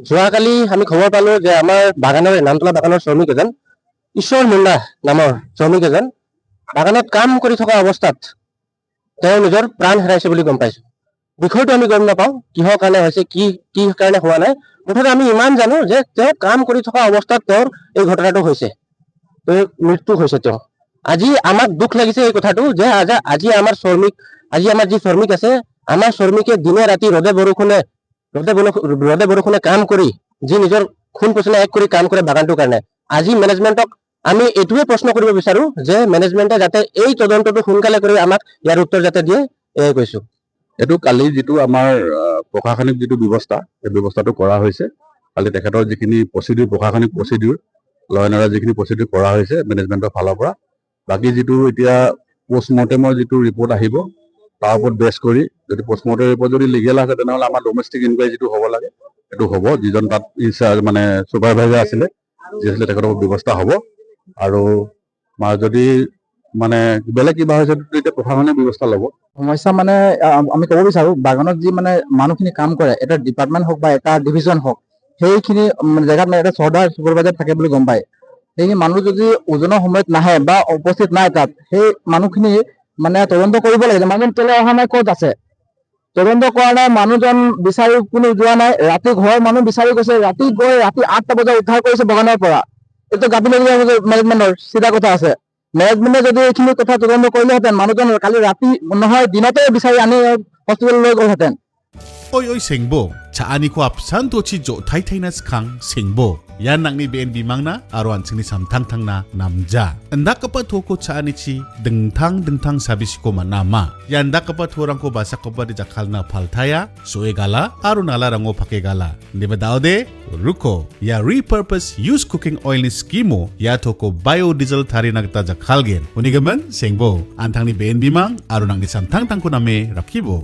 যোৱাকালি আমি খবৰ পালো যে আমাৰ বাগানৰ নামতলা বাগানৰ শ্ৰমিক এজন ঈশ্বৰ মুণ্ডা নামৰ শ্ৰমিক এজন বাগানত কাম কৰি থকা অৱস্থাত তেওঁ নিজৰ প্ৰাণ হেৰাইছে বুলি গম পাইছো। বিষয়টো আমি গম নাপাওঁ কিহৰ কাৰণে হৈছে, কি কাৰণে হোৱা নাই। মুঠতে আমি ইমান জানো যে তেওঁ কাম কৰি থকা অৱস্থাত তেওঁৰ এই ঘটনাটো হৈছে, মৃত্যু হৈছে তেওঁ। আজি আমাক দুখ লাগিছে এই কথাটো যে আজি আমাৰ যি শ্ৰমিক আছে, আমাৰ শ্ৰমিকে দিনে ৰাতি ৰদে বৰষুণে কাম কৰি যি নিজৰ খুন পচিনা এক কৰি কাম কৰে বাগানটোৰ কাৰণে। আজি মেনেজমেণ্টক আমি এইটোৱে প্ৰশ্ন কৰিব বিচাৰো যে মেনেজমেণ্টে যাতে এই তদন্তটো সোনকালে কৰি আমাক ইয়াৰ উত্তৰ যাতে দিয়ে, এয়াই কৈছো। এইটো কালি যিটো আমাৰ প্ৰশাসনিক যিটো ব্যৱস্থা, সেই ব্যৱস্থাটো কৰা হৈছে। কালি তেখেতৰ যিখিনি প্ৰশাসনিক প্ৰচিডিউৰ, ল এণ্ড অৰ্ডাৰ যিখিনি প্ৰচিডিউৰ কৰা হৈছে মেনেজমেণ্টৰ ফালৰ পৰা, বাকী যিটো এতিয়া পষ্টমৰ্টেমৰ যিটো ৰিপৰ্ট আহিব তাৰ ওপৰত বেছ কৰি যদি পষ্টমৰ্টেম ৰিপৰ্ট যদি লিগেল আছে তেনেহ'লে আমাৰ ডমেষ্টিক ইনকুৱাৰী যিটো হ'ব লাগে সেইটো হ'ব। যিজন তাত ইনচাৰ্জ মানে ছুপাৰভাইজাৰ আছিলে তেখেতৰ ব্যৱস্থা হ'ব। আৰু যদি মানে বেলেগ কিবা হৈছে তেতিয়া প্ৰশাসনে ব্যৱস্থা ল'ব। সমস্যা মানে আমি ক'ব বিচাৰো বাগানত যি মানে মানুহখিনি কাম কৰে, এটা ডিপাৰ্টমেণ্ট হওক বা এটা ডিভিজন হওক, সেইখিনি জেগাত মানে এটা চৰ্দাৰ ছুপাৰভাইজাৰ থাকে বুলি গম পায়। সেইখিনি মানুহ যদি ওজনৰ সময়ত নাহে বা উপস্থিত নাই তাত, সেই মানুহখিনি মানে তদন্ত কৰিব লাগে। মানুহজন কেলে অহা নাই, ক'ত আছে, তদন্ত কৰা নাই, মানুহজন বিচাৰি কোনো যোৱা নাই। ৰাতি ঘৰৰ মানুহ বিচাৰি গৈছে, ৰাতি 8টা বজাত উদ্ধাৰ কৰিছে বাগানৰ পৰা। এইটো গাফিলতি মেনেজমেণ্টৰ চিধা কথা আছে। মেনেজমেণ্টে যদি এইখিনি কথা তদন্ত কৰিলেহেঁতেন, মানুহজন কালি ৰাতি নহয় দিনতে বিচাৰি আনি হস্পিটেল লৈ গ'লহেঁতেন। Oy sengbo, chaani ko apsan to chi jo thai thai na skang sengbo. Yan nang ni BNB mangna aruan sini samtang tang na namja. Anda kapa toko chaani chi dengtang sabis ko manama. Yan da kapa thorang ko basa ko di jakal na paltaya, soe gala, arunala rango pake gala. Dibadaw de, ruko, ya repurpose use cooking oil ni skimo, ya toko biodiesel thari nagta jakal gen. Unigaman sengbo, antang ni BNB mang arunang ni samtang tang ko name rakibo.